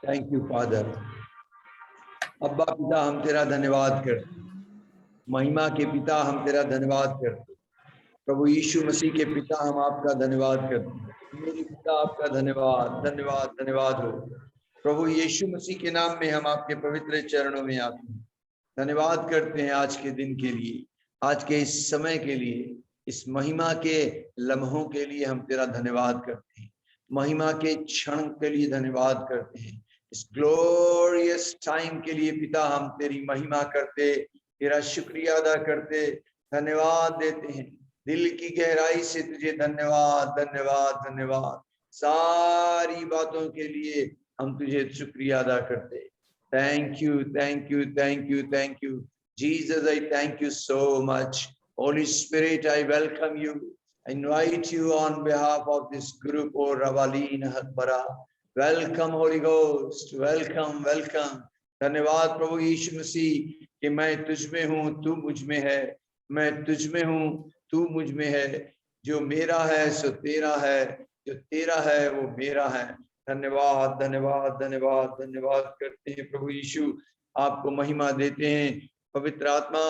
Thank you father. अब्बा पिता हम तेरा धन्यवाद करते, महिमा के पिता हम तेरा धन्यवाद करते, प्रभु यीशु मसीह के पिता हम आपका धन्यवाद करते, मेरे पिता आपका धन्यवाद धन्यवाद धन्यवाद हो। प्रभु यीशु मसीह के नाम में हम आपके पवित्र चरणों में आते हैं, धन्यवाद करते हैं आज के दिन के लिए, आज के इस समय के लिए, इस महिमा के लम्हों के लिए हम तेरा धन्यवाद करते हैं, महिमा के क्षण के लिए धन्यवाद करते हैं, इस ग्लोरियस टाइम के लिए पिता हम तेरी महिमा करते, तेरा शुक्रिया अदा करते, धन्यवाद देते हैं, दिल की गहराई से तुझे धन्यवाद धन्यवाद धन्यवाद। सारी बातों के लिए हम तुझे शुक्रिया अदा करते। Thank you thank you thank you thank you Jesus, I thank you so much. Holi spirit, I welcome you, I invite you on behalf of this group, O Ravalin Hakbara. Welcome Holy Ghost, welcome welcome। धन्यवाद प्रभु यीशु मसीह कि मैं तुझ में हूँ, तू मुझ में है, मैं तुझ में हूँ, तू मुझ में है, जो मेरा है सो तेरा है, जो तेरा है वो मेरा है। धन्यवाद धन्यवाद धन्यवाद धन्यवाद करते हैं प्रभु यीशु, आपको महिमा देते हैं। पवित्र आत्मा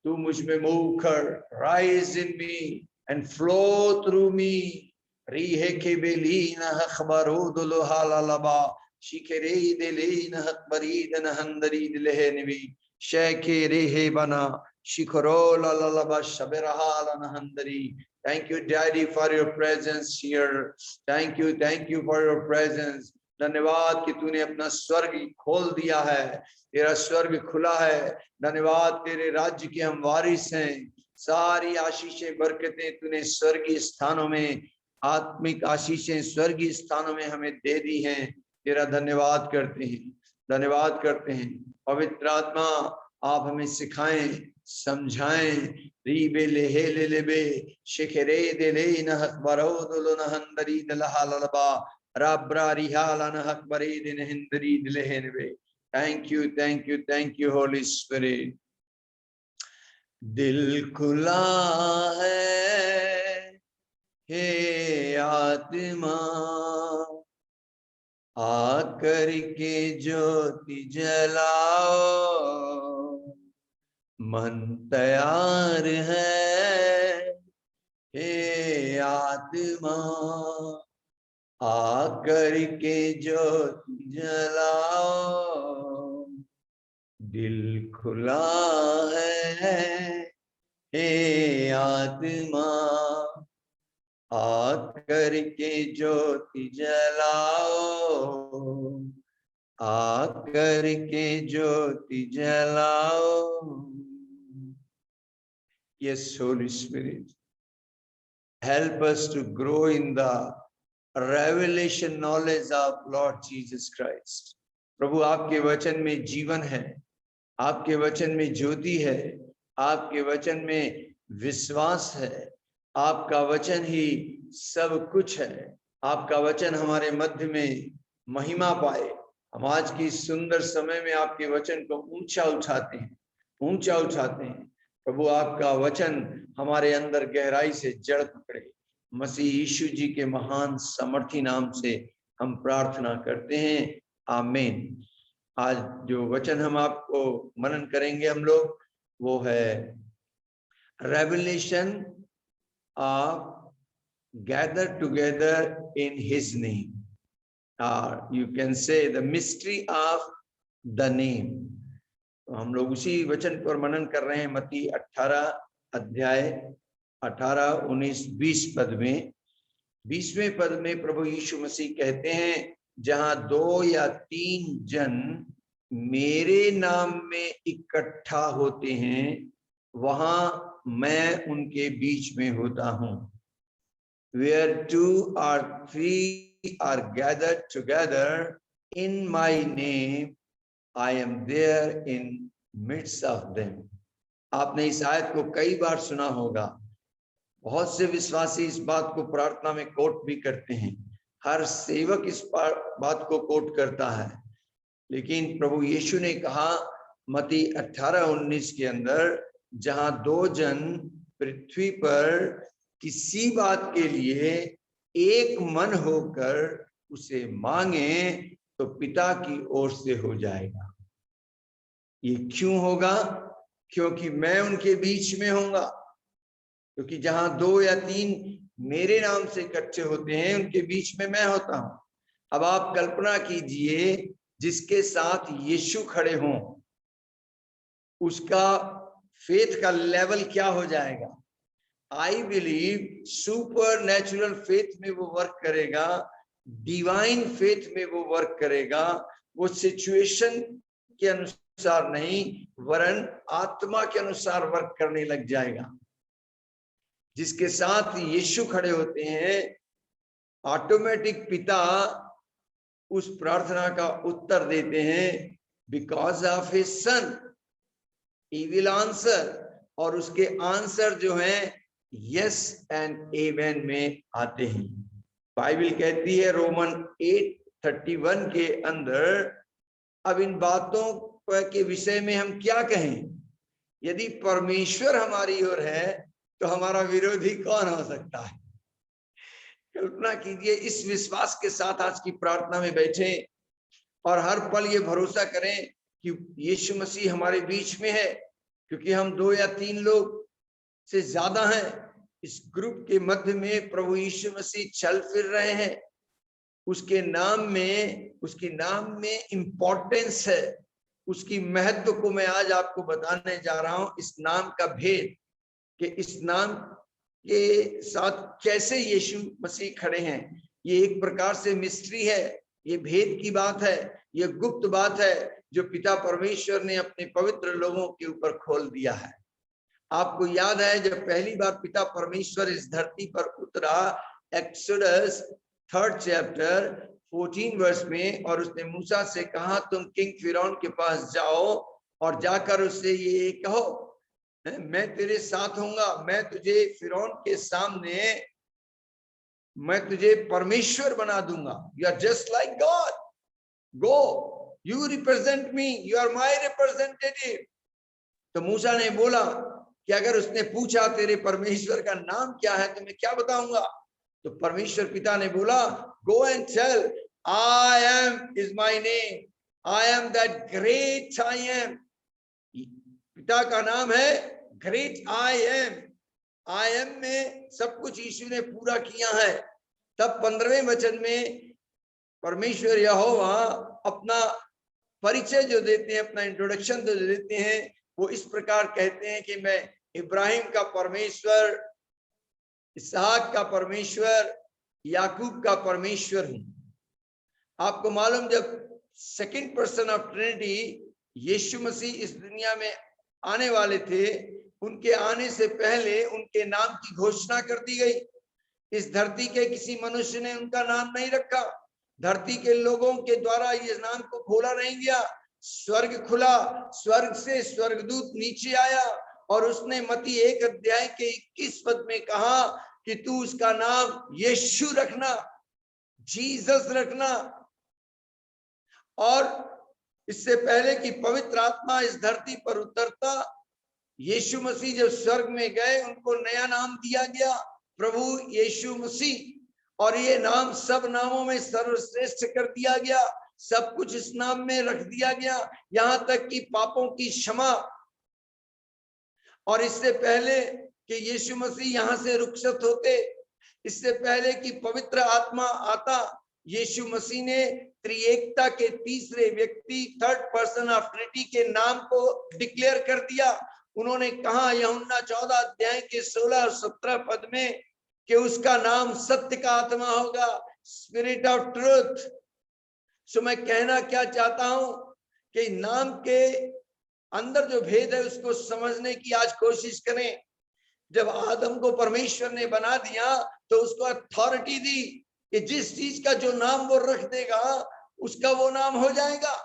तू मुझ में मूव कर, rise in me and flow through me। rihe ke belina khbarudu halalaba shikere delina khbaridana handari delehnevi sheke rehe bana shikoro lalaba shaberahalana handari। Thank you daddy for your presence here, thank you for your presence। धन्यवाद कि तूने अपना स्वर्ग खोल दिया है, तेरा स्वर्ग खुला है। धन्यवाद तेरे राज्य के हम वारिस हैं, सारी आशीषें बरकतें तूने स्वर्गीय स्थानों में, आत्मिक आशीषें स्वर्गीय स्थानों में हमें दे दी हैं। तेरा धन्यवाद करते हैं, धन्यवाद करते हैं। पवित्र आत्मा आप हमें सिखाएं, समझाएं। रीबे लेहे ले लेबे शिखरे दे ले नहकबरो दुलो नहंदरी दलहालबा राब्रा रिहाला नहकबरी दिन हिंदरी दलेहनबे। Thank you Holy Spirit. दिल खुला है हे आत्मा, आकर के ज्योति जलाओ, मन तैयार है हे आत्मा, आकर के ज्योति जलाओ। दिल खुला है हे आत्मा, आकर के ज्योति जलाओ, आकर के ज्योति जलाओ। Yes, Holy Spirit, help us to grow in the revelation knowledge of Lord Jesus Christ। प्रभु आपके वचन में जीवन है, आपके वचन में ज्योति है, आपके वचन में विश्वास है, आपका वचन ही सब कुछ है। आपका वचन हमारे मध्य में महिमा पाए। हम आज की सुंदर समय में आपके वचन को ऊंचा उठाते हैं, ऊंचा उठाते हैं। प्रभु आपका वचन हमारे अंदर गहराई से जड़ पकड़े। मसीह यीशु जी के महान समर्थी नाम से हम प्रार्थना करते हैं, आमीन। आज जो वचन हम आपको मनन करेंगे हम लोग, वो है revelation of gather together in his name, और you can say the mystery of the name. तो हम लोग उसी वचन पर मनन कर रहे हैं। मत्ती 18 अध्याय 18, 19, 20 पद में, 20वें पद में प्रभु यीशु मसीह कहते हैं, जहां 2 या 3 जन मेरे नाम में इकट्ठा होते हैं, वहां मैं उनके बीच में होता हूं। Where 2 or 3 are gathered together in my name, I am there in midst of them। आपने इस आयत को कई बार सुना होगा। बहुत से विश्वासी इस बात को प्रार्थना में कोट भी करते हैं, हर सेवक इस बात को कोट करता है। लेकिन प्रभु यीशु ने कहा मत्ती 18, 19 के अंदर, जहां 2 जन पृथ्वी पर किसी बात के लिए एक मन होकर उसे मांगे तो पिता की ओर से हो जाएगा। ये क्यों होगा? क्योंकि मैं उनके बीच में होऊंगा। क्योंकि जहां 2 या 3 मेरे नाम से इकट्ठे होते हैं, उनके बीच में मैं होता हूं। अब आप कल्पना कीजिए, जिसके साथ यीशु खड़े हों, उसका फेथ का लेवल क्या हो जाएगा। I believe super natural faith में वो वर्क करेगा, डिवाइन फेथ में वो वर्क करेगा। वो सिचुएशन के अनुसार नहीं, वरन आत्मा के अनुसार वर्क करने लग जाएगा। जिसके साथ यीशु खड़े होते हैं, ऑटोमेटिक पिता उस प्रार्थना का उत्तर देते हैं। Because of his son he will answer. और उसके आंसर जो हैं यस एंड एमेन में आते हैं। बाइबल कहती है रोमन 8:31 के अंदर, अब इन बातों के विषय में हम क्या कहें? यदि परमेश्वर हमारी ओर है तो हमारा विरोधी कौन हो सकता है? कल्पना कीजिए, इस विश्वास के साथ आज की प्रार्थना में बैठे और हर पल ये भरोसा करें कि यीशु मसीह हमारे बीच में है। क्योंकि हम 2 या 3 लोग से ज्यादा हैं, इस ग्रुप के मध्य में प्रभु यीशु मसीह चल फिर रहे हैं। उसके नाम में इंपॉर्टेंस है। उसकी महत्व को मैं आज आपको बताने जा रहा हूं। इस नाम का भेद, कि इस नाम के साथ कैसे यीशु मसीह खड़े हैं, ये एक प्रकार से मिस्ट्री है। ये भेद की बात है, ये गुप्त बात है जो पिता परमेश्वर ने अपने पवित्र लोगों के ऊपर खोल दिया है। आपको याद है जब पहली बार पिता परमेश्वर इस धरती पर उतरा, एक्सोडस 3rd चैप्टर 14 वर्स में, और उसने मूसा से कहा तुम किंग फिरौन के पास जाओ और जाकर उससे ये कहो मैं तेरे साथ हूंगा, मैं तुझे फिरौन के सामने मैं तुझे परमेश्वर बना दूंगा। You are just like God, go you represent me, you are my representative. तो मूसा ने बोला कि अगर उसने पूछा तेरे परमेश्वर का नाम क्या है तो मैं क्या बताऊंगा? तो परमेश्वर पिता ने बोला go and tell I am is my name, I am that great I am. पिता का नाम है great I am. I am में सब कुछ यीशु ने पूरा किया है। तब 15वें वचन में परमेश्वर यहोवा अपना परिचय जो देते हैं, अपना इंट्रोडक्शन जो देते हैं, वो इस प्रकार कहते हैं कि मैं इब्राहिम का परमेश्वर, इसहाक का परमेश्वर, याकूब का परमेश्वर हूं। आपको मालूम, जब सेकंड पर्सन ऑफ ट्रिनिटी यीशु मसीह इस दुनिया में आने वाले थे, उनके आने से पहले उनके नाम की घोषणा कर दी गई। इस धरती के किसी मनुष्य ने उनका नाम नहीं रखा। धरती के लोगों के द्वारा ये नाम को खोला नहीं गया। स्वर्ग खुला, स्वर्ग से स्वर्गदूत नीचे आया और उसने मत्ती 1 अध्याय के 21 पद में कहा कि तू उसका नाम यीशु रखना, जीसस रखना। और इससे पहले कि पवित्र आत्मा इस धरती पर उतरता, यीशु मसीह जब स्वर्ग में गए, उनको नया नाम दिया गया, प्रभु यीशु मसीह। और ये नाम सब नामों में सर्वश्रेष्ठ कर दिया गया। सब कुछ इस नाम में रख दिया गया, यहां तक कि पापों की क्षमा। और इससे पहले कि यीशु मसीह यहां से रुखसत होते, इससे पहले कि पवित्र आत्मा आता, यीशु मसीह ने त्रिएकता के तीसरे व्यक्ति, 3rd पर्सन ऑफ ट्रिनिटी के नाम को डिक्लेयर कर दिया। उन्होंने कहा यूहन्ना 14 अध्याय के 16 और 17 पद में कि उसका नाम सत्य का आत्मा होगा, स्पिरिट ऑफ ट्रूथ। सो मैं कहना क्या चाहता हूं कि नाम के अंदर जो भेद है उसको समझने की आज कोशिश करें। जब आदम को परमेश्वर ने बना दिया तो उसको अथॉरिटी दी कि जिस चीज का जो नाम वो रख देगा उसका वो नाम हो जाएगा।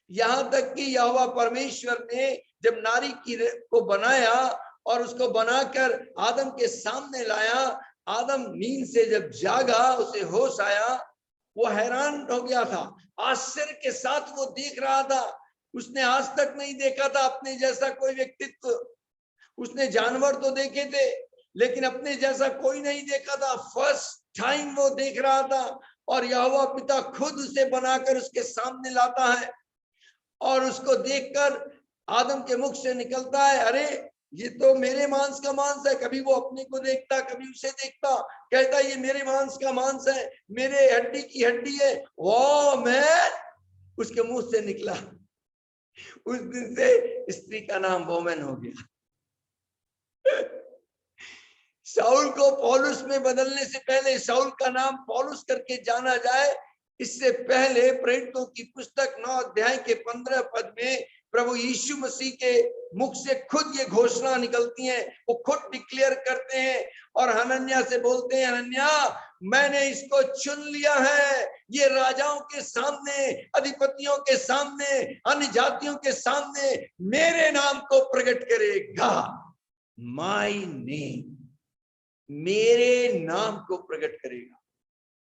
यहां तक कि यहोवा परमेश्वर ने जब नारी को बनाया और उसको बनाकर आदम के सामने लाया, आदम नींद से जब जागा, उसे होश आया, वो हैरान हो गया था। आश्चर्य के साथ वो देख रहा था। उसने आज तक नहीं देखा था अपने जैसा कोई व्यक्तित्व। उसने जानवर तो देखे थे, लेकिन अपने जैसा कोई नहीं देखा था, फर्स्ट टाइम वो देख रहा था। और यहोवा पिता खुद उसे बनाकर उसके सामने लाता है और उसको देखकर आदम के मुख से निकलता है, अरे ये तो मेरे मांस का मांस है। कभी वो अपने को देखता, कभी उसे देखता, कहता ये मेरे मांस का मांस है, मेरे हड्डी की हड्डी है। वाह मैन, उसके मुंह से निकला। उस दिन से स्त्री का नाम वोमन हो गया। शाऊल को पौलुस में बदलने से पहले शाऊल का नाम पौलुस करके जाना जाए, इससे पहले प्रेरितों की पुस्तक 9 अध्याय के 15 पद में प्रभु यीशु मसीह के मुख से खुद ये घोषणा निकलती है। वो खुद डिक्लेयर करते हैं और हनन्याह से बोलते हैं, हनन्याह मैंने इसको चुन लिया है, ये राजाओं के सामने, अधिपतियों के सामने, अन्य जातियों के सामने मेरे नाम को प्रकट करेगा। माय नेम, मेरे नाम को प्रकट करेगा।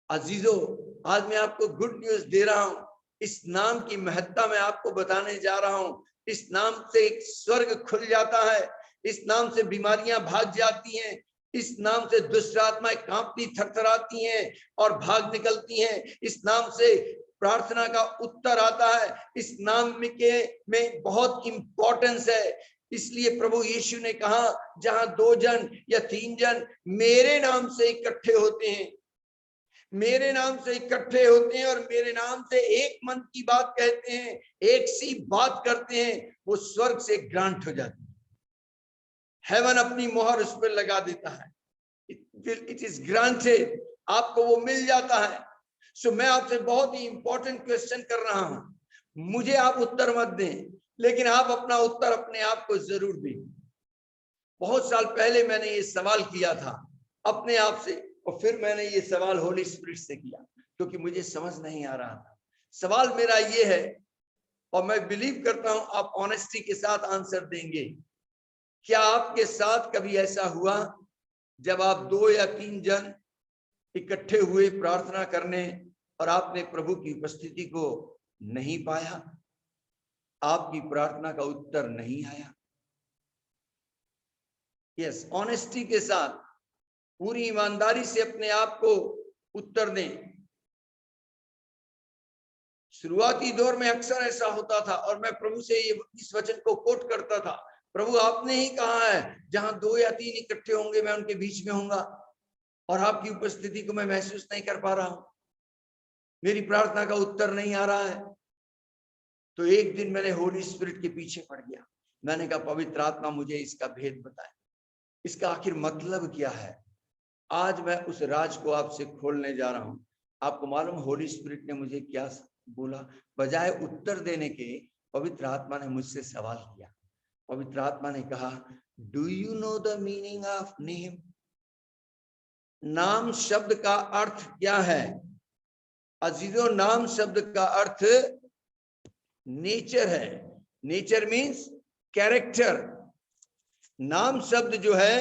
अजीजों, आज मैं आपको गुड न्यूज दे रहा हूं। इस नाम की महत्ता मैं आपको बताने जा रहा हूं। इस नाम से एक स्वर्ग खुल जाता है, इस नाम से बीमारियां भाग जाती हैं, इस नाम से दुष्ट आत्माएं कांपती थरथराती हैं और भाग निकलती हैं। इस नाम से प्रार्थना का उत्तर आता है। इस नाम में बहुत इंपॉर्टेंस है। इसलिए प्रभु यीशु ने कहा, जहां 2 जन या 3 जन मेरे नाम से इकट्ठे होते हैं, मेरे नाम से इकट्ठे होते हैं और मेरे नाम से एक मन की बात कहते हैं, एक सी बात करते हैं, वो स्वर्ग से ग्रांट हो जाती है। हेवन अपनी मोहर उस पर लगा देता है। इट इज ग्रांटेड, आपको वो मिल जाता है। सो मैं आपसे बहुत ही इंपॉर्टेंट क्वेश्चन कर रहा हूं। मुझे आप उत्तर मत दें, लेकिन आप अपना उत्तर अपने आप को जरूर दें। बहुत साल पहले मैंने ये सवाल किया था अपने आप से, और फिर मैंने ये सवाल होली स्पिरिट से किया, क्योंकि मुझे समझ नहीं आ रहा था। सवाल मेरा ये है, और मैं बिलीव करता हूं आप ऑनेस्टी के साथ आंसर देंगे। क्या आपके साथ कभी ऐसा हुआ जब आप 2 या 3 जन इकट्ठे हुए प्रार्थना करने और आपने प्रभु की उपस्थिति को नहीं पाया, आपकी प्रार्थना का उत्तर नहीं आया? यस, ऑनेस्टी के साथ, पूरी ईमानदारी से अपने आप को उत्तर दें। शुरुआती दौर में अक्सर ऐसा होता था और मैं प्रभु से ये इस वचन को कोट करता था, प्रभु आपने ही कहा है जहां 2 या 3 इकट्ठे होंगे मैं उनके बीच में होऊंगा, और आपकी उपस्थिति को मैं महसूस नहीं कर पा रहा हूं, मेरी प्रार्थना का उत्तर नहीं आ रहा है। तो एक दिन मैंने होली स्पिरिट के पीछे पड़ गया। मैंने कहा, पवित्र आत्मा मुझे इसका भेद बताए, इसका आखिर मतलब क्या है। आज मैं उस राज को आपसे खोलने जा रहा हूं। आपको मालूम होली स्पिरिट ने मुझे क्या बोला? बजाय उत्तर देने के पवित्र आत्मा ने मुझसे सवाल किया। पवित्र आत्मा ने कहा, do you know the meaning of name? नाम शब्द का अर्थ क्या है? अजीजों, नाम शब्द का अर्थ नेचर है। Nature means character. नाम शब्द जो है,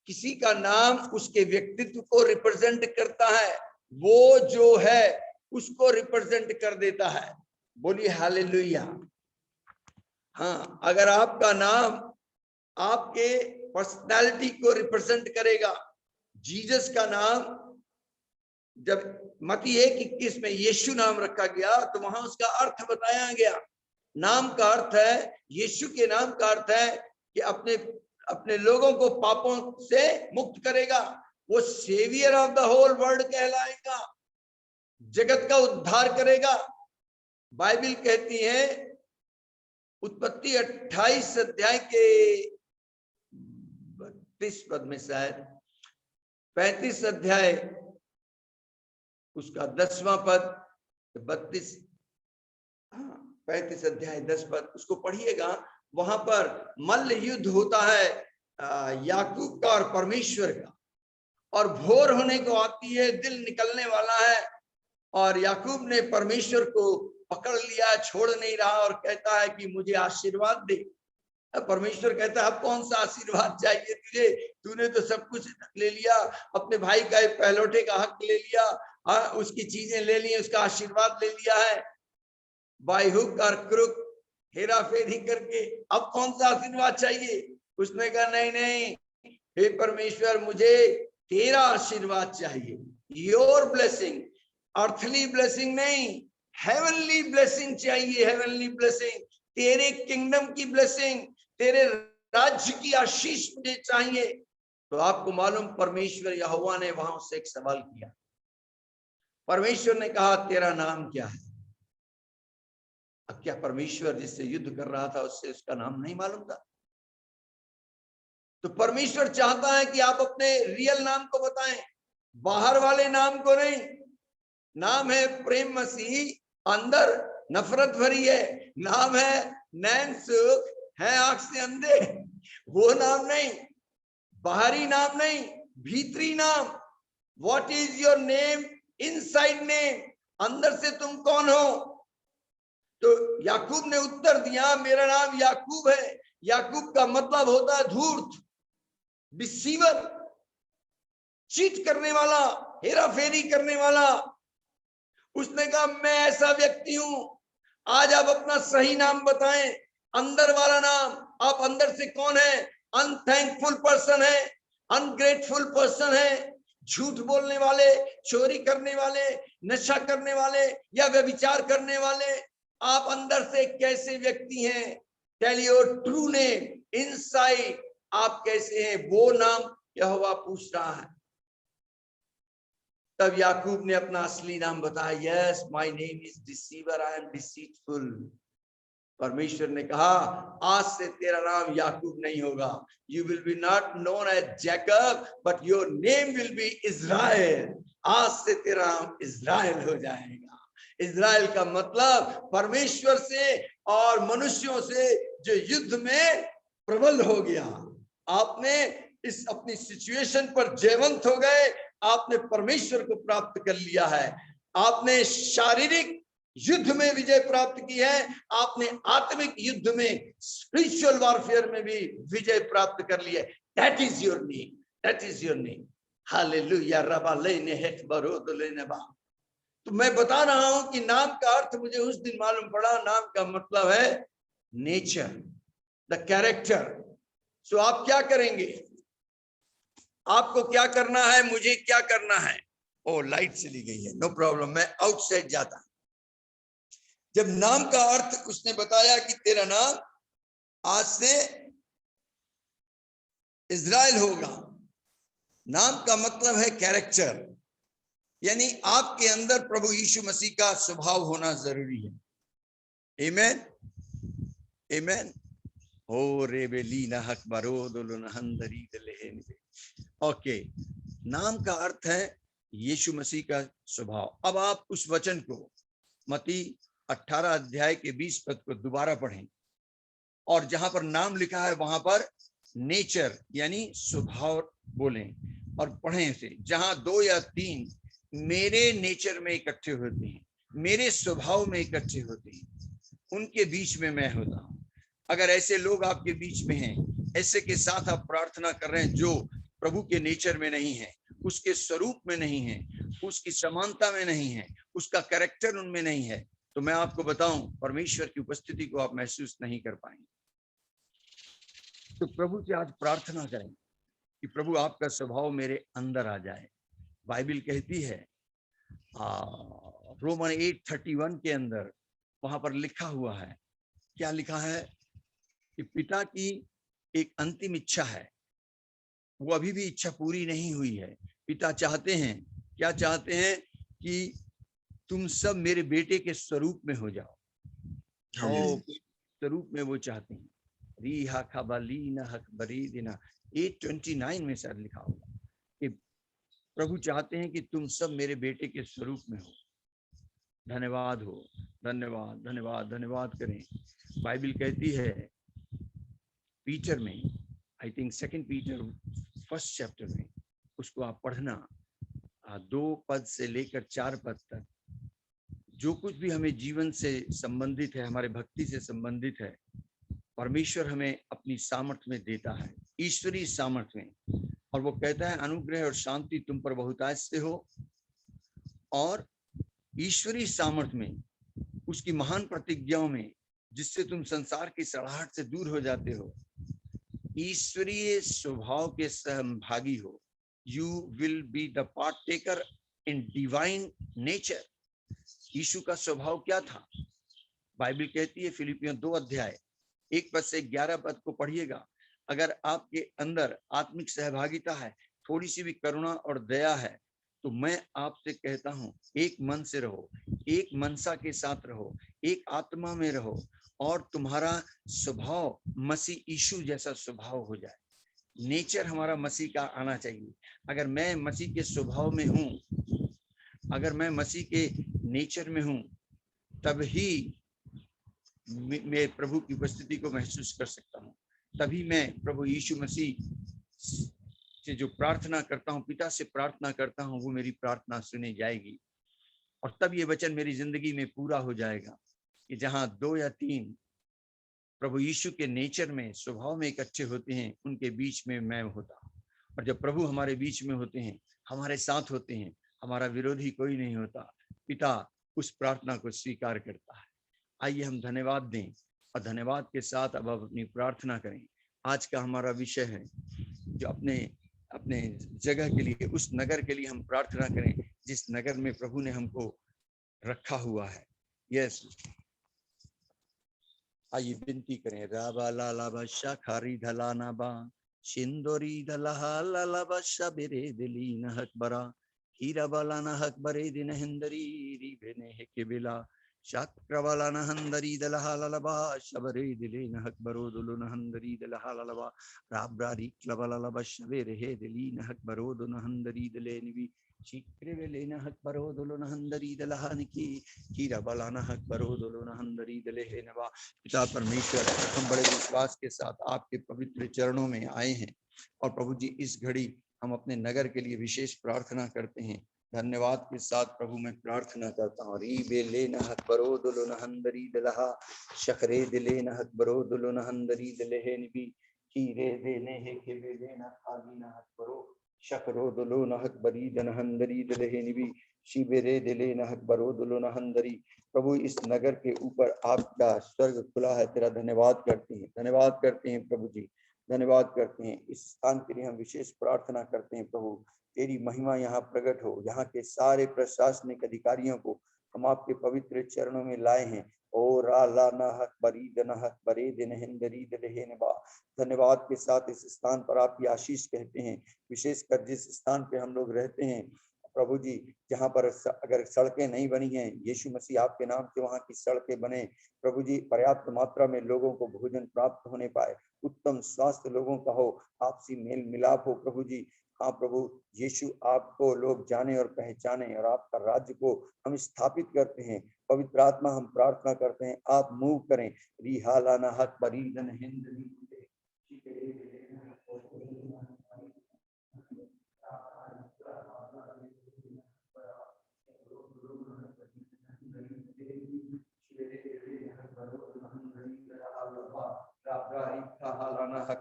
किसी का नाम उसके व्यक्तित्व को रिप्रेजेंट करता है, वो जो है उसको रिप्रेजेंट कर देता है। बोलिए हालेलुया। हाँ, अगर आपका नाम आपके पर्सनालिटी को रिप्रेजेंट करेगा, जीसस का नाम जब मत्ती 1:21 में यीशु नाम रखा गया तो वहां उसका अर्थ बताया गया। नाम का अर्थ है, यीशु के नाम का अर्थ है कि अपने लोगों को पापों से मुक्त करेगा। वो saviour of the whole world कहलाएगा, जगत का उद्धार करेगा। बाइबल कहती है, उत्पत्ति 28 अध्याय के 32 पद में, शायद 35 अध्याय उसका 10वां पद, 32, 35 अध्याय 10 पद, उसको पढ़िएगा। वहां पर मल्ल युद्ध होता है याकूब का और परमेश्वर का, और भोर होने को आती है, दिल निकलने वाला है, और याकूब ने परमेश्वर को पकड़ लिया, छोड़ नहीं रहा, और कहता है कि मुझे आशीर्वाद दे। परमेश्वर कहता है, अब कौन सा आशीर्वाद चाहिए तुझे? तूने तो सब कुछ ले लिया, अपने भाई का एक पहलौठे का हक ले लिया, उसकी चीजें ले ली, उसका आशीर्वाद ले लिया है, बाय हुक और क्रुक, हेरा फेरी करके। अब कौन सा आशीर्वाद चाहिए? उसने कहा, नहीं नहीं, हे परमेश्वर, मुझे तेरा आशीर्वाद चाहिए, योर ब्लेसिंग, अर्थली ब्लेसिंग नहीं, हेवनली ब्लेसिंग चाहिए, हेवनली ब्लेसिंग, तेरे किंगडम की ब्लेसिंग, तेरे राज्य की आशीष मुझे चाहिए। तो आपको मालूम, परमेश्वर यहोवा ने वहां से एक सवाल किया। परमेश्वर ने कहा, तेरा नाम क्या है? अब क्या परमेश्वर जिससे युद्ध कर रहा था उससे उसका नाम नहीं मालूम था? तो परमेश्वर चाहता है कि आप अपने रियल नाम को बताएं, बाहर वाले नाम को नहीं। नाम है प्रेम मसीह, अंदर नफरत भरी है। नाम है नैन सुख, है आंख से अंधे, वो नाम नहीं। बाहरी नाम नहीं, भीतरी नाम। What is your name? Inside name, अंदर से तुम कौन हो? तो याकूब ने उत्तर दिया, मेरा नाम याकूब है। याकूब का मतलब होता है धूर्त, डिसीवर, चीट करने वाला, हेरा फेरी करने वाला। उसने कहा, मैं ऐसा व्यक्ति हूं। आज आप अपना सही नाम बताएं, अंदर वाला नाम। आप अंदर से कौन है? अनथैंकफुल पर्सन है, अनग्रेटफुल पर्सन है, झूठ बोलने वाले, चोरी करने वाले, नशा करने वाले या व्यभिचार करने वाले। आप अंदर से कैसे व्यक्ति हैं? Tell your true name inside, आप कैसे हैं? वो नाम यहोवा पूछ रहा है। तब याकूब ने अपना असली नाम बताया, yes my name is deceiver, I am deceitful. परमेश्वर ने कहा, आज से तेरा नाम याकूब नहीं होगा, you will be not known as Jacob but your name will be Israel. आज से तेरा नाम इज़राइल हो जाएगा। इज़राइल का मतलब परमेश्वर से और मनुष्यों से जो युद्ध में प्रबल हो गया। आपने इस अपनी सिचुएशन पर जयवंत हो गए, आपने परमेश्वर को प्राप्त कर लिया है। आपने शारीरिक युद्ध में विजय प्राप्त की है, आपने आत्मिक युद्ध में, स्पिरिचुअल वॉरफेयर में भी विजय प्राप्त कर लिया है। That is your name, that is your name. Hallelujah. रबा लेने हेक बरोद लेने बा। तो मैं बता रहा हूं कि नाम का अर्थ मुझे उस दिन मालूम पड़ा। नाम का मतलब है नेचर, द कैरेक्टर। सो आप क्या करेंगे? आपको क्या करना है? मुझे क्या करना है? ओ, लाइट चली गई है, नो प्रॉब्लम, मैं आउटसाइड जाता। जब नाम का अर्थ उसने बताया कि तेरा नाम आज से इज़राइल होगा, नाम का मतलब है कैरेक्टर, यानी आपके अंदर प्रभु यीशु मसीह का स्वभाव होना जरूरी है। आमेन, आमेन। ओ रेबेलीना हक बरोदुलन हंदरी दलेहन। ओके, नाम का अर्थ है यीशु मसीह का स्वभाव। अब आप उस वचन को मत्ती 18 अध्याय के 20 पद को दोबारा पढ़ें, और जहां पर नाम लिखा है वहां पर नेचर यानी स्वभाव बोलें और पढ़ें से। जहां 2 या 3 मेरे नेचर में इकट्ठे होते हैं, मेरे स्वभाव में इकट्ठे होते हैं, उनके बीच में मैं होता हूं। अगर ऐसे लोग आपके बीच में हैं, ऐसे के साथ आप प्रार्थना कर रहे हैं जो प्रभु के नेचर में नहीं है, उसके स्वरूप में नहीं है, उसकी समानता में नहीं है, उसका कैरेक्टर उनमें नहीं है, तो मैं आपको बताऊं, परमेश्वर की उपस्थिति को आप महसूस नहीं कर पाएंगे। तो प्रभु से आज प्रार्थना करें कि प्रभु आपका स्वभाव मेरे अंदर आ जाए। बाइबल कहती है रोमन 8:31 के अंदर, वहां पर लिखा हुआ है, क्या लिखा है कि पिता की एक अंतिम इच्छा है, वो अभी भी इच्छा पूरी नहीं हुई है। पिता चाहते हैं, क्या चाहते हैं? कि तुम सब मेरे बेटे के स्वरूप में हो जाओ। स्वरूप में वो चाहते हैं। रीहा खबालीना हकबरीदिना 8:29 में शायद लिखा होगा कि प्रभु चाहते हैं कि तुम सब मेरे बेटे के स्वरूप में हो। धन्यवाद हो, धन्यवाद, धन्यवाद, धन्यवाद करें। बाइबल कहती है पीटर में, आई थिंक 2 पीटर 1 चैप्टर में, उसको आप पढ़ना, 2 पद से लेकर 4 पद तक, जो कुछ भी हमें जीवन से संबंधित है, हमारे भक्ति से संबंधित है, परमेश्वर हमें अपनी सामर्थ्य में देता है, ईश्वरीय सामर्थ्य में। और वो कहता है अनुग्रह और शांति तुम पर बहुतायत से हो, और ईश्वरीय सामर्थ्य में, उसकी महान प्रतिज्ञाओं में, जिससे तुम संसार की सड़ाहट से दूर हो जाते हो, ईश्वरीय स्वभाव के सहभागी हो। You will be the partaker in divine nature. Yeshu का स्वभाव क्या था? बाइबल कहती है फिलिपियों 2 अध्याय 1 पद से 11 पद को पढ़िएगा। अगर आपके अंदर आत्मिक सहभागिता है, थोड़ी सी भी करुणा और दया है, तो मैं आपसे कहता हूं, एक मन से रहो, एक मनसा के साथ रहो, एक आत्मा में रहो, और तुम्हारा स्वभाव मसीह यीशु जैसा स्वभाव हो जाए। नेचर हमारा मसीह का आना चाहिए। अगर मैं मसीह के स्वभाव में हूं, अगर मैं मसीह के नेचर में हूं, तब ही मैं प्रभु की उपस्थिति को महसूस कर सकता हूं। तभी मैं प्रभु यीशु मसीह से जो प्रार्थना करता हूं, पिता से प्रार्थना करता हूं, वो मेरी प्रार्थना सुनी जाएगी। और तब ये वचन मेरी जिंदगी में पूरा हो जाएगा कि जहां 2 या 3 प्रभु यीशु के नेचर में, स्वभाव में इकट्ठे होते हैं, उनके बीच में मैं होता। और जब प्रभु हमारे बीच में होते हैं, हमारे साथ होते हैं, हमारा विरोधी कोई नहीं होता। पिता उस प्रार्थना को स्वीकार करता है। आइए हम धन्यवाद दें और धन्यवाद के साथ अब अपनी प्रार्थना करें। आज का हमारा विषय है जो अपने अपने जगह के लिए, उस नगर के लिए हम प्रार्थना करें जिस नगर में प्रभु ने हमको रखा हुआ है। यस, आइए विनती करें। राबा लाला बशा खारी धला नाबा शिंदोरी धलहा लाला बशा बेरे दिली नहक बरा हीरा बाला नहक बरे दिन हिंदरी री बेने है के बिला शाक्रवाला नहंदरी दलहा ललबा शबरे दिले नहक बरो दुलो नहंदरी दलहा ललबा राब्रारी क्लबला लबा शबरे हे दिली नहक बरो दो नहंदरी दले निवी चिक्रे वेले नहक बरो दुलो नहंदरी दलहा निकी हीरा बाला नहक बरो दुलो नहंदरी दले हे नवा। पिता परमेश्वर, हम बड़े विश्वास के साथ आपके पवित्र चरणों में आए हैं और प्रभु जी इस घड़ी हम अपने नगर के लिए विशेष प्रार्थना करते हैं। धन्यवाद के साथ प्रभु मैं प्रार्थना करता हूँ। री बेले नहक बरो दुलो नहंदरी दलहा शकरे दिले नहक बरो दुलो नहंदरी दले हे निबी हीरे देने हे के बेले न खाली नहक बरो शकरो दुलो नहक बरी दनहंदरी दले हे निबी शिबेरे दिले नहक बरो दुलो नहंदरी। प्रभु इस नगर के ऊपर आपका स्वर्ग खुला है, तेरा धन्यवाद करते हैं, धन्यवाद करते हैं प्रभु जी, धन्यवाद करते हैं। इस स्थान के लिए हम विशेष प्रार्थना करते हैं प्रभु, तेरी महिमा यहाँ प्रकट हो। यहाँ के सारे प्रशासनिक अधिकारियों को हम आपके पवित्र चरणों में लाए हैं। ओ राला नहक बरी दनहक बरे दिन हिंदरी दलहे नबा। धन्यवाद के साथ इस स्थान पर आपकी आशीष कहते हैं। विशेषकर जिस स्थान पे हम लोग रहते हैं प्रभु जी, जहाँ पर अगर सड़कें नहीं बनी हैं, यीशु मसीह आपके नाम से वहाँ की सड़कें बने प्रभु जी, पर्याप्त मात्रा में लोगों को भोजन प्राप्त होने पाए, उत्तम स्वास्थ्य लोगों का हो, आपसी मेल मिलाप हो प्रभु जी। हाँ प्रभु यीशु, आपको लोग जाने और पहचाने और आपका राज्य को हम स्थापित करते हैं। पवित्र आत्मा, हम प्रार्थना करते हैं आप मूव करें। रिहाला नहक बरीदन हिंद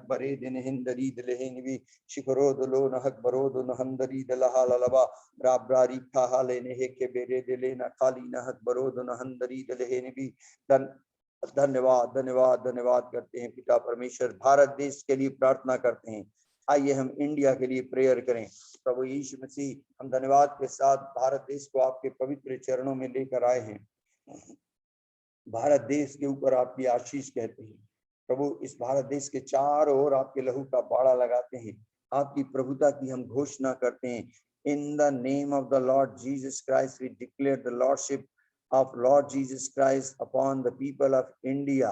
बरे दिन हिंदरी दलहे निवी शिखरो दलो नहक बरो दो नहंदरी दलहा ललबा राब्रारी खाहा लेने हे के बेरे दिले न खाली नहक बरो दो नहंदरी दलहे निवी। धन्यवाद धन्यवाद धन्यवाद करते हैं पिता परमेश्वर। भारत देश के लिए प्रार्थना करते हैं। आइए हम इंडिया के लिए प्रेयर करें। प्रभु यीशु मसीह, हम धन्यवाद के साथ भारत देश को आपके पवित्र चरणों में लेकर आए हैं। भारत देश के ऊपर आपकी आशीष कहते हैं प्रभु। इस भारत देश के चारों ओर आपके लहू का बाड़ा लगाते हैं, आपकी प्रभुता की हम घोषणा करते हैं। In the name of the Lord Jesus Christ we declare the lordship of Lord Jesus Christ upon the people of India.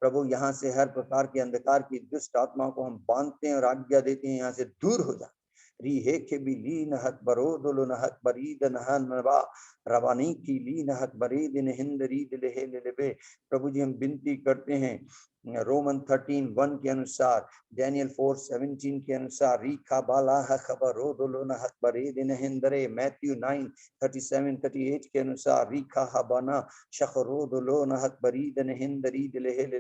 प्रभु, यहाँ से हर प्रकार के अंधकार की दुष्ट आत्मा को हम बांधते हैं और आज्ञा देते हैं यहाँ से दूर हो जा। री हे के भी ली नहक बरो दुलो नहक बरीद नहन नवा रवानी की ली नहक बरीद हिंदरी दिले हे ले। प्रभु जी, हम विनती करते हैं रोमन 13:1 के अनुसार, डैनियल 4:17 के अनुसार, रीखा बाला खबरो दुलो नहक बरीद हिंदरे, मैथ्यू 9:37-38 के अनुसार, रीखा हबाना शखरो दुलो नहक बरीद हिंदरी दिले हे ले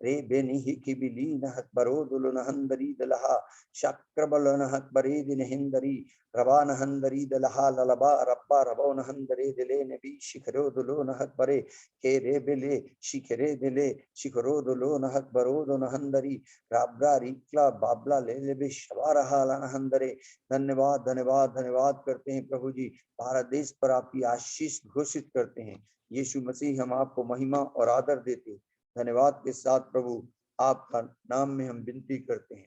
रे बेनी ही की बिली नहक बरो दुलो नहंदरी दलहा शक्रबल नहक बरीद हिंदरी रबा नहंदरी दलहा ललबा रब्बा रबो नहंदरे दिले नबी शिखरो दुलो नहक बरे के रे बिले शिखरे दिले शिखरो दुलो लो नहक बरो दो नहंदरी राब्रा रिक्ला बाबला ले ले बे शबारहा नहंदरे। धन्यवाद धन्यवाद धन्यवाद करते हैं प्रभु जी, भारत देश पर आपकी आशीष घोषित करते हैं। यीशु मसीह हम आपको महिमा और आदर देते हैं। धन्यवाद के साथ प्रभु आपका नाम में हम विनती करते हैं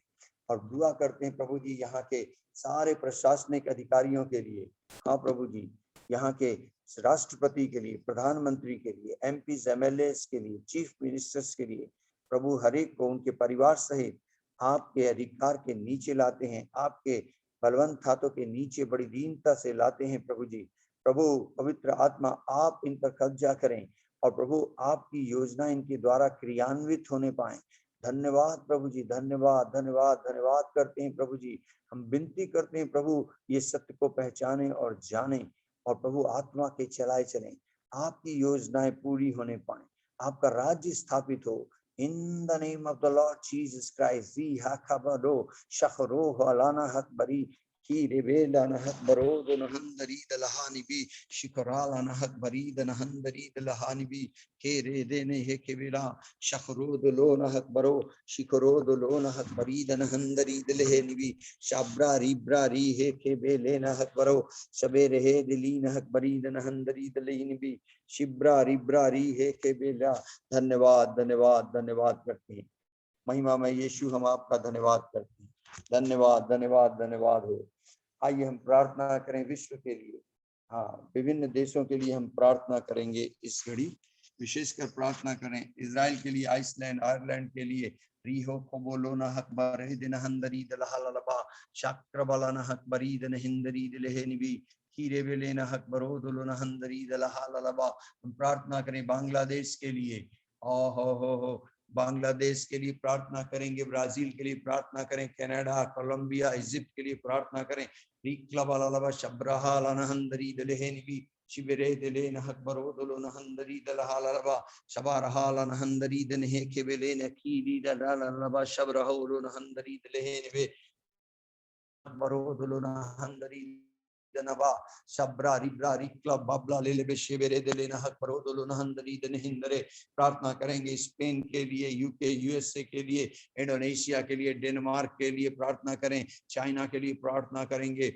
और दुआ करते हैं प्रभु जी यहाँ के सारे प्रशासनिक अधिकारियों के लिए। हाँ प्रभु जी, यहाँ के राष्ट्रपति के लिए, प्रधानमंत्री के लिए, एमपी एमएलए के लिए, चीफ मिनिस्टर्स के लिए प्रभु हर एक को उनके परिवार सहित आपके अधिकार के नीचे लाते हैं, आपके बलवंत हाथों के नीचे बड़ी दीनता से लाते हैं प्रभु जी। प्रभु पवित्र आत्मा आप इन पर कब्जा करें और प्रभु आपकी योजना इनके द्वारा क्रियान्वित होने पाए। धन्यवाद प्रभु जी, धन्यवाद धन्यवाद धन्यवाद करते हैं प्रभु जी। हम विनती करते हैं प्रभु ये सत्य को पहचाने और जाने और प्रभु आत्मा के चलाए चलें, आपकी योजनाएं पूरी होने पाए, आपका राज्य स्थापित हो। In the name of the Lord Jesus Christ we हाकबरो शखरो हलाना हकबरी की रेबेला नहक बरो दो नहंदरी दलहानी भी शिकराला नहक बरी दनहंदरी दलहानी भी के रे देने हे के बेला शखरो दलो नहक बरो शिकरो दलो नहक बरी दनहंदरी दलहे निबी शाब्रा रिब्रा री हे के बेले नहक बरो सबे रहे दिली नहक बरी दनहंदरी दलहीन भी शिब्रा रिब्रा री हे के बेला। धन्यवाद धन्यवाद धन्यवाद करते हैं महिमा में यीशु, हम आपका धन्यवाद करते हैं। धन्यवाद धन्यवाद धन्यवाद हो। आइए हम प्रार्थना करें विश्व के लिए। हाँ, विभिन्न देशों के लिए हम प्रार्थना करेंगे इस घड़ी, विशेषकर प्रार्थना करें इजराइल के लिए, आइसलैंड, आयरलैंड के लिए। रिहो कोबोलोना हकबर दिन हंदरी दलहलबा शाक्रबलाना हकबरी दन हिंदरी दिलहेनिबी कीरे बेलेना हकबरो दुलोना हंदरी दलहलबा। हम प्रार्थना करें बांग्लादेश के लिए, हो बांग्लादेश के लिए प्रार्थना करेंगे, ब्राजील के लिए प्रार्थना करें, कनाडा, कोलंबिया, इजिप्ट के लिए प्रार्थना करें। रिक्लाबालाबा शब्रहा लनहंदरी दलहेनिबी शिबरे दिले नहकबरो दुलो नहंदरी दलहालबा शबारहा लनहंदरी दनहे केबेले नकीरी दलहालबा शबरहो लनहंदरी दलहेनिबे बरो दुलो नहंदरी जनबा शब्रा रिब्रा रिक्ला बाबला ले ले शिबरे दिले नहकबरो दुलो नहंदरी दनहिंदरे। प्रार्थना करेंगे स्पेन के लिए, यूके, यूएसए के लिए, इंडोनेशिया के लिए, डेनमार्क के लिए प्रार्थना करें, चाइना के लिए प्रार्थना करेंगे।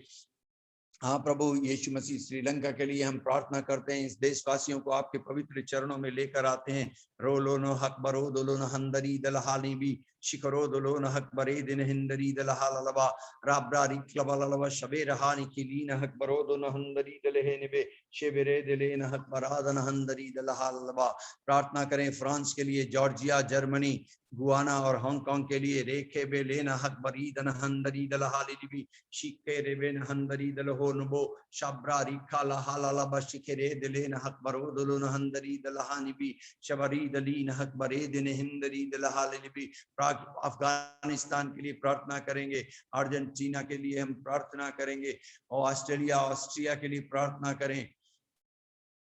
हाँ प्रभु यीशु मसीह, श्रीलंका के लिए हम प्रार्थना करते हैं। इस देशवासियों को आपके पवित्र चरणों में लेकर आते हैं। रोलो नो हक बरो दोलो न हंदरी दलहाली भी शिकरो दोलो न हक बरे दिन हिंदरी दलहालबा राब्रा रिक्लबलबा शबे रहानी किली न हक बरो दो न हंदरी दलहे निबे शेबरे दिले न हक बरादन हंदरी दलहालबा। प्रार्थना करें फ्रांस के लिए, जॉर्जिया, जर्मनी, गुआना और हांगकांग के लिए। रेखे बेलेना हक बरीदन हंदरी दलहाली भी शिके रेबेन हंदरी दलहो नुबो शब्रा रिखा लहाला बशिखरे दिलेन हक बरो दुलो न हंदरी दलहानी भी शबरी दलीन हक बरे दिन हिंदरी दलहाली भी। अफगानिस्तान के लिए प्रार्थना करेंगे, अर्जेंटीना के लिए हम प्रार्थना करेंगे, और ऑस्ट्रेलिया, ऑस्ट्रिया के लिए प्रार्थना करें,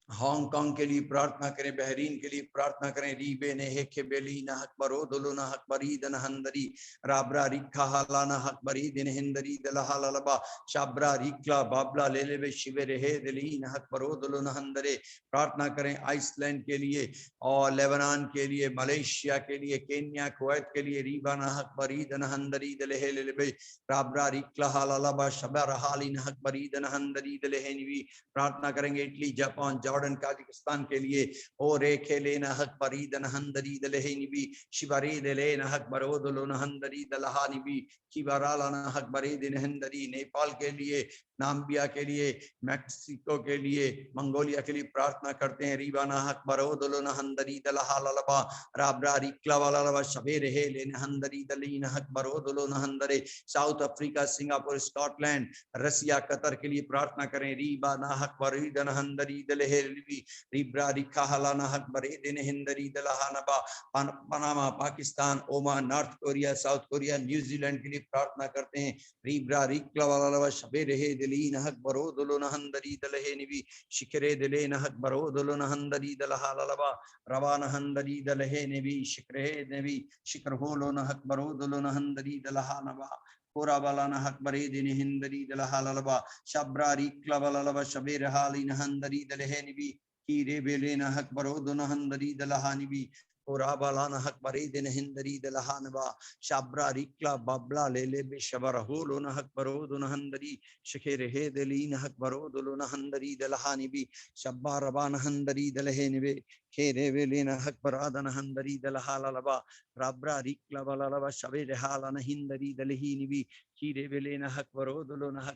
हांगकांग के लिए प्रार्थना करें, बहरीन के लिए प्रार्थना करें। रीबे ने हेखे बेली न हक बरो दुलो न हक बरी दन हंदरी राब्रा रिखा हाला न हक बरी दिन हिंदरी दलहालबा शाब्रा रिखला बाबला ले ले शिवे रहे दिली न हक बरो दुलो न हंदरे। प्रार्थना करें आइसलैंड के लिए और लेबनान के लिए, मलेशिया के लिए, केन्या, कुवैत के लिए। रीबा न हक बरी दन हंदरी दलहे ले ले राब्रा रिखला हालबा शबा रहाली न हक बरी दन हंदरी दलहे निवी। प्रार्थना करेंगे इटली, जापान, जॉर्डन, काजाकिस्तान के लिए। ओ रे खेले न हक बरी दन हंदरी दलहे निबी शिबरी दले न हक बरो दलो न हंदरी दलहा निबी शिबराला न हक बरी दिन हंदरी। नेपाल के लिए, नाम्बिया के लिए, मैक्सिको के लिए, मंगोलिया के लिए प्रार्थना करते हैं। रीबा न हक बरो दलो न हंदरी दलहा ललबा राब्रा रिक्ला वाला शबे रहे ले न हंदरी दली न हक बरो दलो न हंदरे। साउथ अफ्रीका, सिंगापुर, स्कॉटलैंड, रसिया, कतर के लिए प्रार्थना करें। रीबा न हक बरी दन हंदरी दलहे रिब्रा रिखा हला न हक बरे दिन हिंदरी दलहा नबा। Panama, Pakistan, Oman, north Korea, south Korea, New Zealand के लिए प्रार्थना करते हैं। रीब्रा रिक्ला वाला शबे रहे दिली न हक बरो दलो न हंदरी दलहे निबी शिखरे दिले न हक बरो दलो न हंदरी दलहा ललबा रवा न हंदरी दलहे निबी शिखरे नबी शिखर होलो न हक बरो दलो न हंदरी दलहा नबा कोरा बाला न हक बरे दिन हिंदरी दलहा ललबा शब्रा रिक्ला वाला शबे रहाली न हंदरी दलहे निबी कीरे बेले न हक बरो दो न हंदरी दलहा निबी। Orabalana hakbari din hindari dalahanaba shabra rikla babla lele be shabaraho lona hakbaro donahandari shekere delina hakbaro dolona handari dalahani bi shabarabana handari dalahenibe kere velena hakbaradana handari dalahalalaba rabra rikla balalaba shabe halana hindari dalahini bi kire velena hakbaro dolona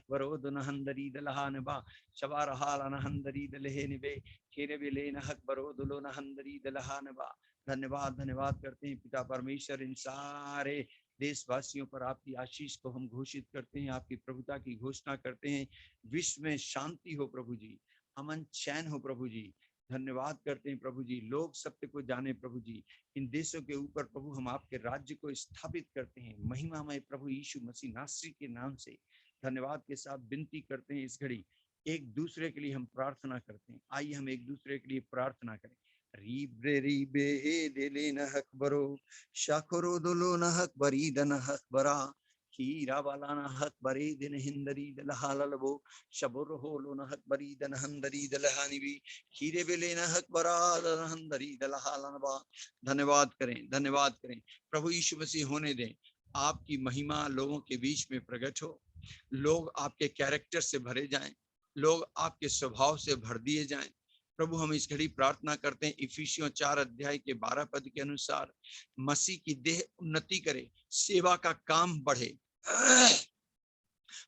handari dalahanaba shabarahalana handari dalahenibe kere velena hakbaro dolona handari dalahanaba। धन्यवाद धन्यवाद करते हैं पिता परमेश्वर, इन सारे देशवासियों पर आपकी आशीष को हम घोषित करते हैं, आपकी प्रभुता की घोषणा करते हैं। विश्व में शांति हो प्रभु जी, अमन चैन हो प्रभु जी। धन्यवाद करते हैं प्रभु जी, लोग सत्य को जाने प्रभु जी। इन देशों के ऊपर प्रभु हम आपके राज्य को स्थापित करते हैं महिमामय प्रभु यीशु मसीह नासरी के नाम से। धन्यवाद के साथ विनती करते हैं, इस घड़ी एक दूसरे के लिए हम प्रार्थना करते हैं। आइए हम एक दूसरे के लिए प्रार्थना करें। Ribre ribe he dele na hakbaro shakoro dolo na hakbari dana hakbara kira bala na hakbari din hindari dala halalabo shaboro holo na hakbari dana handari dala hanibi kire bele na hakbara dana handari dala halanaba। धन्यवाद करें, धन्यवाद करें। प्रभु यीशु मसीह होने दें, आपकी महिमा लोगों के बीच में प्रकट हो, लोग आपके कैरेक्टर से भरे जाएं, लोग आपके स्वभाव से भर दिए जाएं। प्रभु हम इस घड़ी प्रार्थना करते हैं, इफिसियों 4 अध्याय के 12 पद के अनुसार मसीह की देह उन्नति करे, सेवा का काम बढ़े।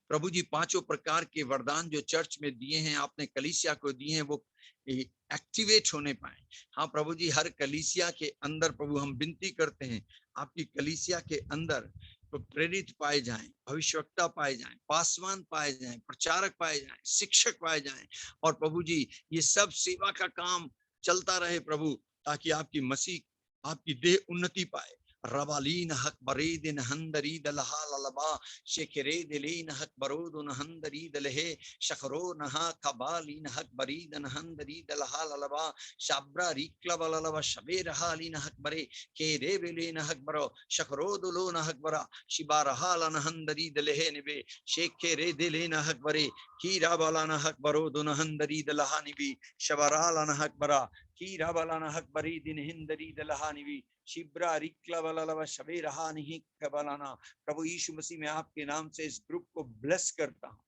प्रभु जी पांचों प्रकार के वरदान जो चर्च में दिए हैं, आपने कलीसिया को दिए हैं, वो एक्टिवेट होने पाए। हाँ प्रभु जी, हर कलीसिया के अंदर प्रभु हम विनती करते हैं, आपकी कलीसिया के अंदर तो प्रेरित पाए जाएं, भविष्यवक्ता पाए जाएं, पासवान पाए जाएं, प्रचारक पाए जाएं, शिक्षक पाए जाएं, और प्रभु जी ये सब सेवा का काम चलता रहे प्रभु, ताकि आपकी मसीह आपकी देह उन्नति पाए। रबालीन हक बरीदिन हंदरी दलहालबा शेखरे दिलीन हक बरोदुन हंदरी दलहे शखरो नहा कबालीन हक बरीदन हंदरी दलहालबा शाब्रा रिक्लबलबा शबे रहालीन हक बरे केरे बेलीन हक बरो शखरो दुलोन हक बरा शिबारहालन हंदरी दलहे निबे शेखरे दिलीन हक बरे कीरा बालान हक बरोदुन हंदरी दलहानिबी शबरालन हक बरा कीरा बालान हक बरी दिन हिंदरी दलहानिबी शिब्रा रिक्ला वाला शबे रहा नहीं कबलाना। प्रभु यीशु मसीह में आपके नाम से इस ग्रुप को ब्लेस करता हूँ,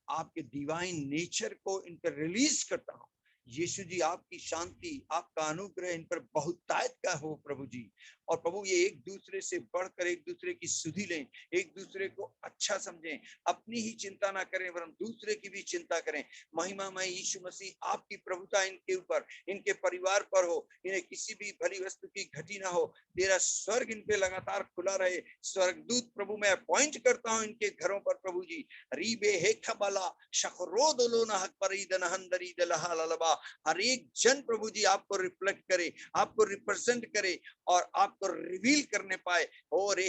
आपके डिवाइन नेचर को इन पर रिलीज करता हूँ। यीशु जी आपकी शांति, आपका अनुग्रह इन पर बहुतायत का हो प्रभु जी। और प्रभु ये एक दूसरे से बढ़कर एक दूसरे की सुधि लें, एक दूसरे को अच्छा समझें, अपनी ही चिंता ना करें वरन दूसरे की भी चिंता करें। महिमामय यीशु मसीह आपकी प्रभुता इनके ऊपर, इनके परिवार पर हो, इन्हें किसी भी भली वस्तु की घटी ना हो। तेरा स्वर्ग इन पे लगातार खुला रहे। स्वर्गदूत प्रभु मैं अपॉइंट करता हूं इनके घरों पर प्रभु जी। रीबे हेखबला शखरोदलोना हकबरीदन हंदरीदलहालबा। हर एक जन प्रभु जी आपको रिफ्लेक्ट करे, आपको रिप्रेजेंट करे और आपको रिवील करने पाए। और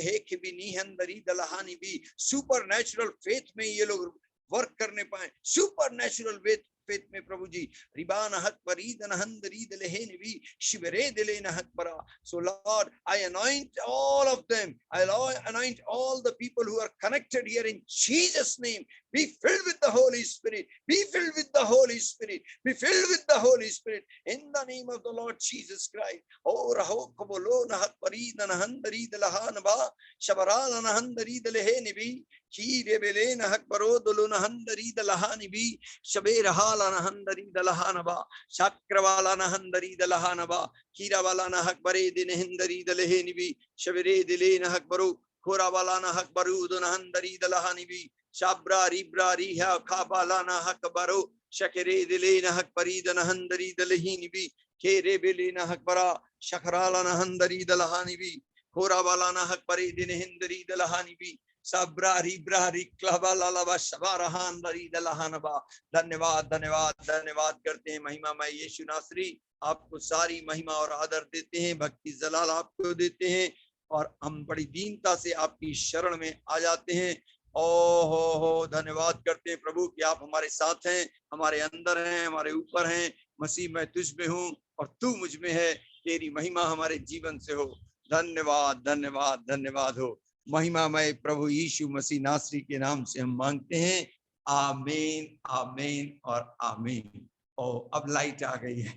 सुपर नेचुरल फेथ में ये लोग वर्क करने पाए, सुपर नेचुरल फेथ में प्रभु जी। रिबान हक परीदन हंदरीद लेहेनवी शिवरे दिलेन हक बरा। So Lord, I anoint all of them. I anoint all the people who are connected here in Jesus' name. Be filled with the Holy Spirit. Be filled with the Holy Spirit. Be filled with the Holy Spirit. In the name of the Lord Jesus Christ. Oh, raho kabolo na hak paridan handarid lahanaba shabaran handarid lehenibi kire belena hak barodolo na handarid lahanibi shabe rahala na handarid lahanaba shakravala na handarid lahanaba kira wala na hak bare din handarid lehenibi shabere dilena hak baro khora wala na hak barudon handarid lahanibi Shabra ribra riha kabalana hakbaro shakere dilena hakparidana handari dalahinibi kere belena hakbara shakralana handari dalahanibi khora balana hakpare din hindari dalahanibi sabra ribra riklabalala shabara handari dalahanaba। धन्यवाद धन्यवाद धन्यवाद करते हैं महिमामय यीशु नासरी। आपको सारी महिमा और आदर देते हैं, भक्ति जलाल आपको देते हैं और हम बड़ी दीनता से आपकी शरण में आ जाते हैं। हो धन्यवाद करते हैं प्रभु कि आप हमारे साथ हैं, हमारे अंदर हैं, हमारे ऊपर हैं। मसीह मैं तुझ में हूँ और तू मुझ में है, तेरी महिमा हमारे जीवन से हो। धन्यवाद धन्यवाद धन्यवाद हो। महिमामय प्रभु यीशु मसीह नासरी के नाम से हम मांगते हैं। आमीन आमीन और आमीन। ओ अब लाइट आ गई है।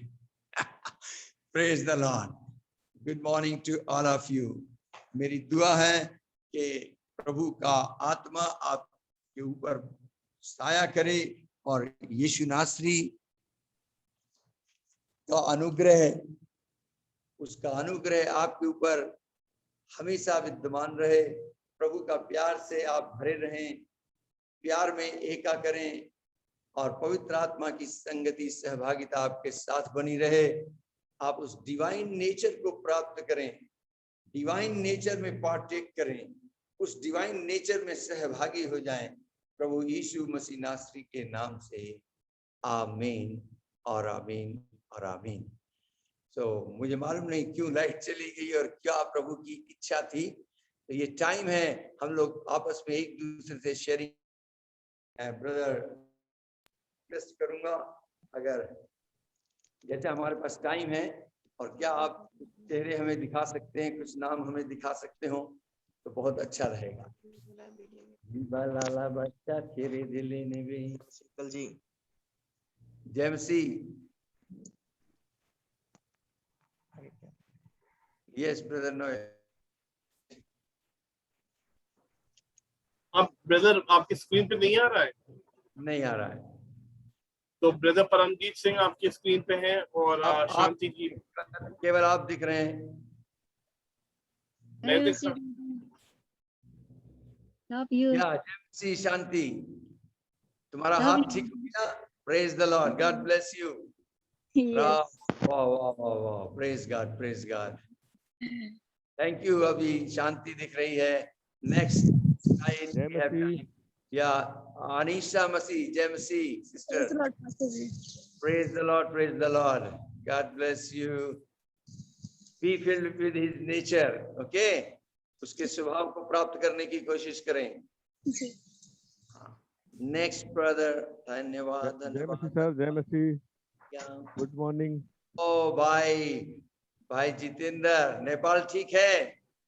Praise the Lord. Good morning to all of you. मेरी दुआ है कि प्रभु का आत्मा आपके ऊपर साया करे और यीशु नासरी का अनुग्रह, उसका अनुग्रह आपके ऊपर हमेशा विद्यमान रहे। प्रभु का प्यार से आप भरे रहें, प्यार में एका करें और पवित्र आत्मा की संगति सहभागिता आपके साथ बनी रहे। आप उस डिवाइन नेचर को प्राप्त करें, डिवाइन नेचर में पार्टेक करें, उस डिवाइन नेचर में सहभागी हो जाएं। प्रभु यीशु मसीह नासरी के नाम से आमीन और आमीन और आमीन। मुझे मालूम नहीं क्यों लाइट चली गई और क्या प्रभु की इच्छा थी। तो ये टाइम है हम लोग आपस में एक दूसरे से शेयरिंग। ब्रदर रिक्वेस्ट करूंगा, अगर जैसे हमारे पास टाइम है, और क्या आप चेहरे हमें दिखा सकते हैं, कुछ नाम हमें दिखा सकते हो तो बहुत अच्छा रहेगा। लाला बच्चा तेरे दिले ने भी कल जी जेमसी। Yes brother Noel. आप ब्रदर आपकी स्क्रीन पे नहीं आ रहा है? नहीं आ रहा है। तो ब्रदर परमजीत सिंह आपकी स्क्रीन पे हैं और शांति जी केवल आप दिख रहे हैं। मैं दिख रहा हूं। शांति, तुम्हारा हाथ ठीक हो गया? Praise the Lord, God bless you. वाह वाह वाह वाह, praise God, praise God, thank you. अभी शांति दिख रही है। नेक्स्ट या अनीशा मसीह, जय मसीह sister. Praise the Lord, praise the Lord, God bless you. Be filled with his nature, okay, उसके स्वभाव को प्राप्त करने की कोशिश करें। नेक्स्ट ब्रदर, धन्यवाद धन्यवाद सर। जय मसीह, गुड मॉर्निंग। ओ भाई जितेंद्र, नेपाल ठीक है?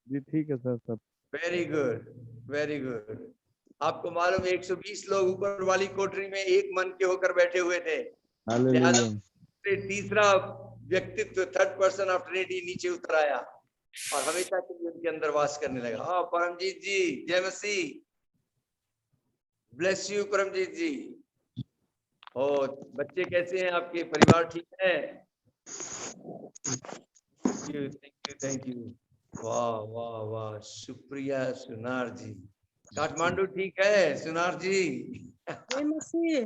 जी ठीक है सर, सब वेरी गुड, वेरी गुड। आपको मालूम 120 लोग ऊपर वाली कोठरी में एक मन के होकर बैठे हुए थे। तीसरा व्यक्तित्व, थर्ड पर्सन ऑफ ट्रिनिटी नीचे उतर आया और हमेशा के लिए उनके अंदर वास करने लगा। परमजीत जी, जय मसीह, ब्लेस यू परमजीत जी। ओ बच्चे कैसे हैं आपके? परिवार ठीक है? Thank you. वाह वाह वाह, सुप्रिया सुनार जी, काठमांडू ठीक है? सुनार जी जय मसीह,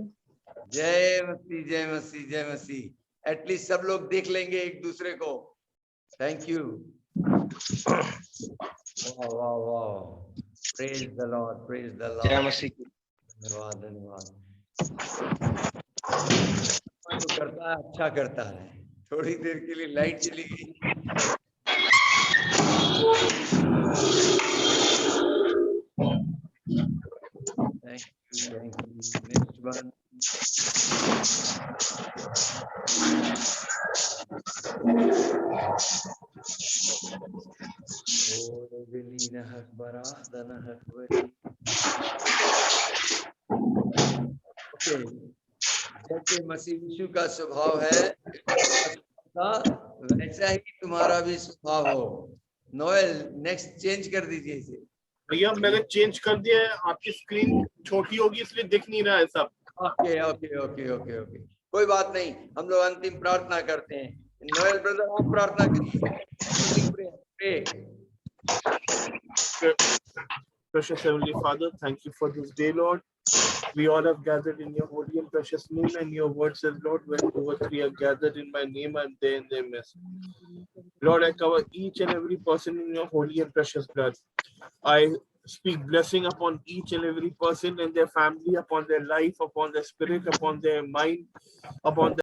जय मसीह, जय मसीह, जय मसीह। एटलीस्ट सब लोग देख लेंगे एक दूसरे को। Thank you. वाह वाह वाह, praise the Lord, praise the Lord. जय मसीह। धन्यवाद धन्यवाद। तो करता है, अच्छा करता है। थोड़ी देर के लिए लाइट चली गई। Thank you, thank you. Next one. जैसे मसीह यीशु का स्वभाव है वैसा ही तुम्हारा भी स्वभाव हो। नोएल, नेक्स्ट चेंज कर दीजिए इसे। भैया मैंने चेंज कर दिया है, आपकी स्क्रीन छोटी होगी इसलिए दिख नहीं रहा है सब। Okay okay okay okay okay, कोई बात नहीं। हम लोग अंतिम प्रार्थना करते हैं। नोएल ब्रदर, आप प्रार्थना करिए। Precious Heavenly Father, thank you for this day, Lord. We all have gathered in your holy and precious name, and your word says, Lord, when 2 or 3 are gathered in my name, I'm there in their midst. Lord, I cover each and every person in your holy and precious blood. I speak blessing upon each and every person and their family, upon their life, upon their spirit, upon their mind, upon their